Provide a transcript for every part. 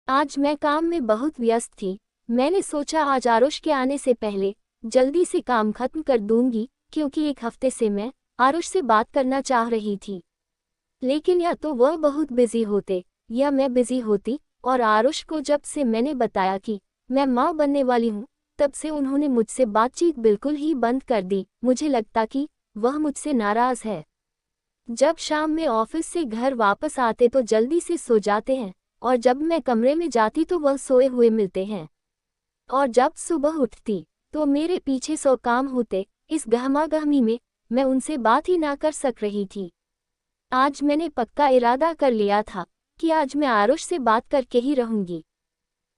आज मैं काम में बहुत व्यस्त थी। मैंने सोचा आज आरुष के आने से पहले जल्दी से काम खत्म कर दूंगी, क्योंकि एक हफ्ते से मैं आरुष से बात करना चाह रही थी। लेकिन या तो वह बहुत बिजी होते या मैं बिजी होती। और आरुष को जब से मैंने बताया कि मैं माँ बनने वाली हूँ, तब से उन्होंने मुझसे बातचीत बिल्कुल ही बंद कर दी। मुझे लगता कि वह मुझसे नाराज है। जब शाम में ऑफिस से घर वापस आते तो जल्दी से सो जाते हैं, और जब मैं कमरे में जाती तो वह सोए हुए मिलते हैं। और जब सुबह उठती तो मेरे पीछे 100 काम होते। इस गहमागहमी में मैं उनसे बात ही ना कर सक रही थी। आज मैंने पक्का इरादा कर लिया था कि आज मैं आरुष से बात करके ही रहूंगी।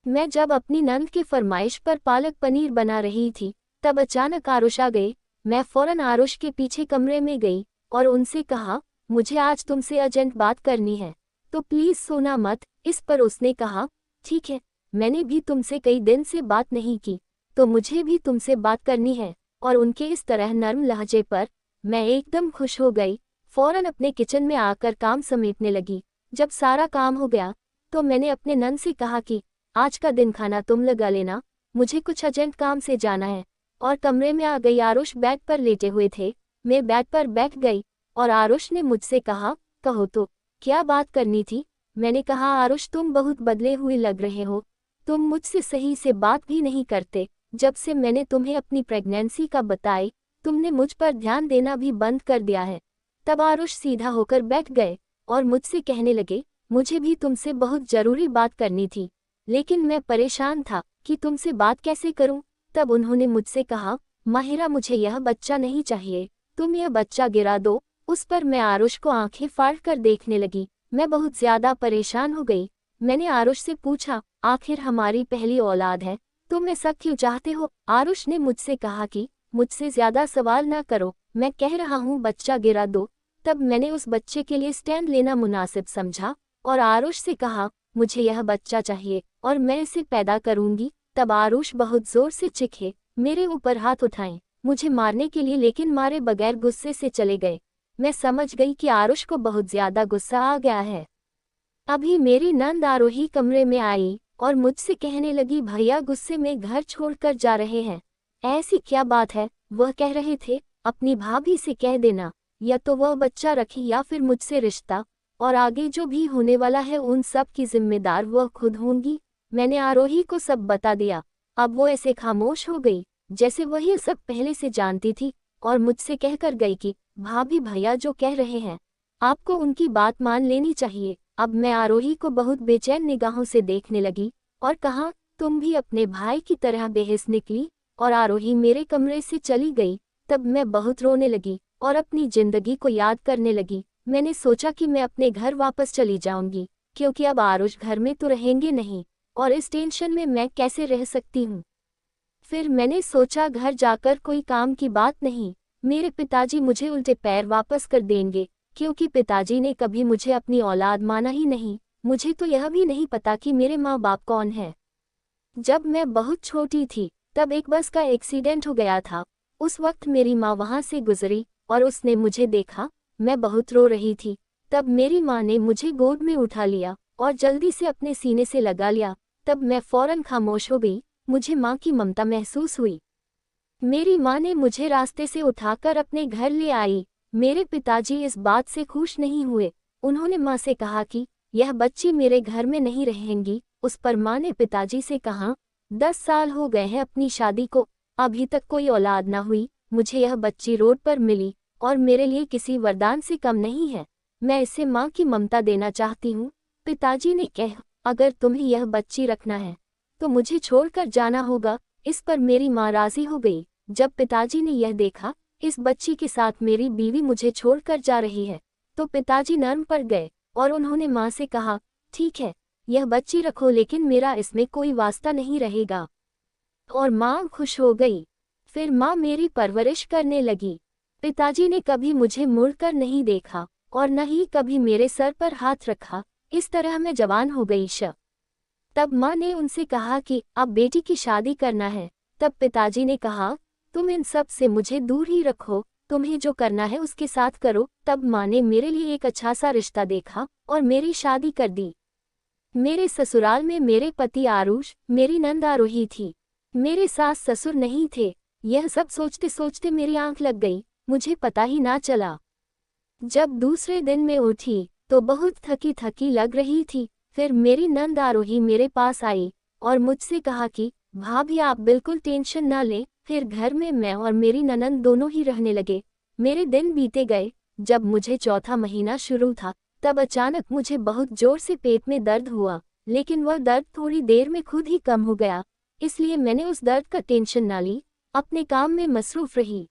मैं जब अपनी नंद की फरमाइश पर पालक पनीर बना रही थी, तब अचानक आरुष आ गए। मैं फौरन आरुष के पीछे कमरे में गई और उनसे कहा, मुझे आज तुमसे अर्जेंट बात करनी है, तो प्लीज सोना मत। इस पर उसने कहा, ठीक है, मैंने भी तुमसे कई दिन से बात नहीं की, तो मुझे भी तुमसे बात करनी है। और उनके इस तरह नर्म लहजे पर मैं एकदम खुश हो गई। फौरन अपने किचन में आकर काम समेटने लगी। जब सारा काम हो गया तो मैंने अपने नंद से कहा कि आज का दिन खाना तुम लगा लेना, मुझे कुछ अर्जेंट काम से जाना है। और कमरे में आ गई। आरुष बेड पर लेटे हुए थे। मैं बेड पर बैठ गई और आरुष ने मुझसे कहा, कहो तो क्या बात करनी थी। मैंने कहा, आरुष तुम बहुत बदले हुए लग रहे हो, तुम मुझसे सही से बात भी नहीं करते। जब से मैंने तुम्हें अपनी प्रेगनेंसी का बताई, तुमने मुझ पर ध्यान देना भी बंद कर दिया है। तब आरुष सीधा होकर बैठ गए और मुझसे कहने लगे, मुझे भी तुमसे बहुत जरूरी बात करनी थी, लेकिन मैं परेशान था कि तुमसे बात कैसे करूं। तब उन्होंने मुझसे कहा, माहिरा मुझे यह बच्चा नहीं चाहिए, तुम यह बच्चा गिरा दो। उस पर मैं आरुष को आंखें फाड़ कर देखने लगी। मैं बहुत ज्यादा परेशान हो गई। मैंने आरुष से पूछा, आखिर हमारी पहली औलाद है, तुम ऐसा क्यों चाहते हो। आरुष ने मुझसे कहा कि मुझसे ज्यादा सवाल ना करो, मैं कह रहा हूँ बच्चा गिरा दो। तब मैंने उस बच्चे के लिए स्टैंड लेना मुनासिब समझा और आरुष से कहा, मुझे यह बच्चा चाहिए और मैं इसे पैदा करूंगी। तब आरुष बहुत जोर से चीखे, मेरे ऊपर हाथ उठाएं, मुझे मारने के लिए, लेकिन मारे बगैर गुस्से से चले गए। मैं समझ गई कि आरुष को बहुत ज्यादा गुस्सा आ गया है। अभी मेरी नंद आरोही कमरे में आई और मुझसे कहने लगी, भैया गुस्से में घर छोड़कर जा रहे हैं। ऐसी क्या बात है। वह कह रहे थे, अपनी भाभी से कह देना, या तो वह बच्चा रखी या फिर मुझसे रिश्ता, और आगे जो भी होने वाला है उन सब की जिम्मेदार वह खुद होंगी। मैंने आरोही को सब बता दिया। अब वो ऐसे खामोश हो गई जैसे वह ये सब पहले से जानती थी, और मुझसे कहकर गई कि भाभी भैया जो कह रहे हैं आपको उनकी बात मान लेनी चाहिए। अब मैं आरोही को बहुत बेचैन निगाहों से देखने लगी और कहा, तुम भी अपने भाई की तरह बेहिस निकली। और आरोही मेरे कमरे से चली गई। तब मैं बहुत रोने लगी और अपनी जिंदगी को याद करने लगी। मैंने सोचा कि मैं अपने घर वापस चली जाऊंगी, क्योंकि अब आरुष घर में तो रहेंगे नहीं, और इस टेंशन में मैं कैसे रह सकती हूँ। फिर मैंने सोचा घर जाकर कोई काम की बात नहीं, मेरे पिताजी मुझे उल्टे पैर वापस कर देंगे, क्योंकि पिताजी ने कभी मुझे अपनी औलाद माना ही नहीं। मुझे तो यह भी नहीं पता कि मेरे माँ बाप कौन है। जब मैं बहुत छोटी थी तब एक बस का एक्सीडेंट हो गया था। उस वक्त मेरी माँ वहाँ से गुजरी और उसने मुझे देखा। मैं बहुत रो रही थी। तब मेरी माँ ने मुझे गोद में उठा लिया और जल्दी से अपने सीने से लगा लिया। तब मैं फौरन खामोश हो गई। मुझे माँ की ममता महसूस हुई। मेरी माँ ने मुझे रास्ते से उठाकर अपने घर ले आई। मेरे पिताजी इस बात से खुश नहीं हुए। उन्होंने माँ से कहा कि यह बच्ची मेरे घर में नहीं रहेंगी। उस पर माँ ने पिताजी से कहा, 10 साल हो गए हैं अपनी शादी को, अभी तक कोई औलाद ना हुई। मुझे यह बच्ची रोड पर मिली और मेरे लिए किसी वरदान से कम नहीं है। मैं इसे माँ की ममता देना चाहती हूँ। पिताजी ने कहा, अगर तुम्हें यह बच्ची रखना है तो मुझे छोड़कर जाना होगा। इस पर मेरी माँ राजी हो गई। जब पिताजी ने यह देखा इस बच्ची के साथ मेरी बीवी मुझे छोड़कर जा रही है, तो पिताजी नर्म पड़ गए और उन्होंने माँ से कहा, ठीक है, यह बच्ची रखो, लेकिन मेरा इसमें कोई वास्ता नहीं रहेगा। और माँ खुश हो गई। फिर माँ मेरी परवरिश करने लगी। पिताजी ने कभी मुझे मुड़कर नहीं देखा और न ही कभी मेरे सर पर हाथ रखा। इस तरह मैं जवान हो गई। तब माँ ने उनसे कहा कि अब बेटी की शादी करना है। तब पिताजी ने कहा, तुम इन सब से मुझे दूर ही रखो, तुम्हें जो करना है उसके साथ करो। तब माँ ने मेरे लिए एक अच्छा सा रिश्ता देखा और मेरी शादी कर दी। मेरे ससुराल में मेरे पति आरुष, मेरी नंद आरोही थी। मेरे सास ससुर नहीं थे। यह सब सोचते सोचते मेरी आंख लग गई, मुझे पता ही ना चला। जब दूसरे दिन मैं उठी तो बहुत थकी थकी लग रही थी। फिर मेरी नंद आरोही मेरे पास आई और मुझसे कहा कि भाभी आप बिल्कुल टेंशन ना लें। फिर घर में मैं और मेरी ननंद दोनों ही रहने लगे। मेरे दिन बीते गए। जब मुझे चौथा महीना शुरू था तब अचानक मुझे बहुत जोर से पेट में दर्द हुआ, लेकिन वह दर्द थोड़ी देर में खुद ही कम हो गया। इसलिए मैंने उस दर्द का टेंशन ना ली, अपने काम में मसरूफ रही।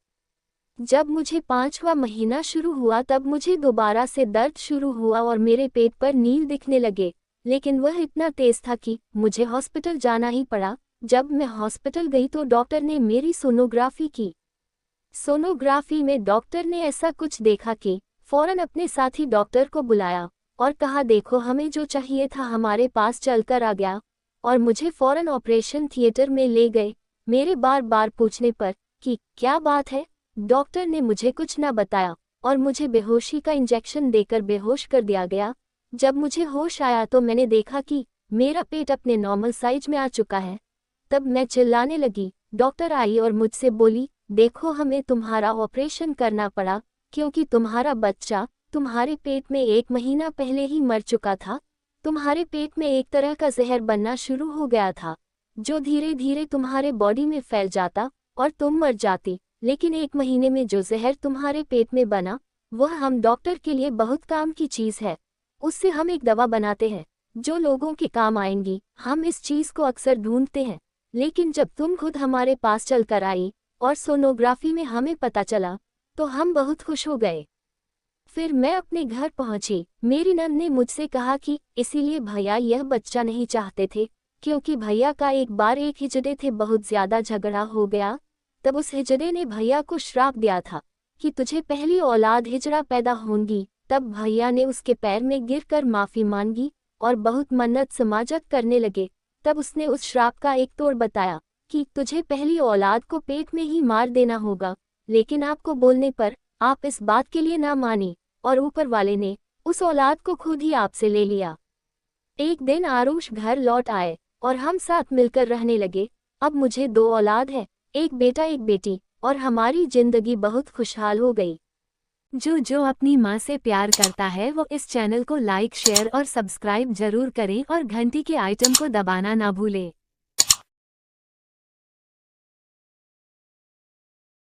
जब मुझे 5वां महीना शुरू हुआ तब मुझे दोबारा से दर्द शुरू हुआ और मेरे पेट पर नील दिखने लगे, लेकिन वह इतना तेज था कि मुझे हॉस्पिटल जाना ही पड़ा। जब मैं हॉस्पिटल गई तो डॉक्टर ने मेरी सोनोग्राफी की। सोनोग्राफी में डॉक्टर ने ऐसा कुछ देखा कि फौरन अपने साथी डॉक्टर को बुलाया और कहा देखो हमें जो चाहिए था हमारे पास चलकर आ गया, और मुझे फौरन ऑपरेशन थिएटर में ले गए। मेरे बार बार पूछने पर कि क्या बात है, डॉक्टर ने मुझे कुछ न बताया और मुझे बेहोशी का इंजेक्शन देकर बेहोश कर दिया गया। जब मुझे होश आया तो मैंने देखा कि मेरा पेट अपने नॉर्मल साइज में आ चुका है। तब मैं चिल्लाने लगी। डॉक्टर आई और मुझसे बोली देखो हमें तुम्हारा ऑपरेशन करना पड़ा क्योंकि तुम्हारा बच्चा तुम्हारे पेट में 1 महीना पहले ही मर चुका था। तुम्हारे पेट में एक तरह का जहर बनना शुरू हो गया था जो धीरे धीरे तुम्हारे बॉडी में फैल जाता और तुम मर जाती। लेकिन 1 महीने में जो जहर तुम्हारे पेट में बना वह हम डॉक्टर के लिए बहुत काम की चीज़ है। उससे हम एक दवा बनाते हैं जो लोगों के काम आएंगी। हम इस चीज़ को अक्सर ढूंढते हैं, लेकिन जब तुम खुद हमारे पास चलकर आई और सोनोग्राफी में हमें पता चला तो हम बहुत खुश हो गए। फिर मैं अपने घर पहुंची। मेरी नंद ने मुझसे कहा कि इसीलिए भैया यह बच्चा नहीं चाहते थे क्योंकि भैया का एक बार एक हिजड़े थे बहुत ज़्यादा झगड़ा हो गया। तब उस हिजड़े ने भैया को श्राप दिया था कि तुझे पहली औलाद हिजड़ा पैदा होंगी। तब भैया ने उसके पैर में गिरकर माफ़ी मांगी और बहुत मन्नत समाजत करने लगे। तब उसने उस श्राप का एक तोड़ बताया कि तुझे पहली औलाद को पेट में ही मार देना होगा, लेकिन आपको बोलने पर आप इस बात के लिए ना मानी और ऊपर वाले ने उस औलाद को खुद ही आपसे ले लिया। एक दिन आरुष घर लौट आए और हम साथ मिलकर रहने लगे। अब मुझे 2 औलाद है, एक बेटा एक बेटी, और हमारी जिंदगी बहुत खुशहाल हो गई। जो अपनी माँ से प्यार करता है वो इस चैनल को लाइक शेयर और सब्सक्राइब जरूर करें और घंटी के आइटम को दबाना ना भूले।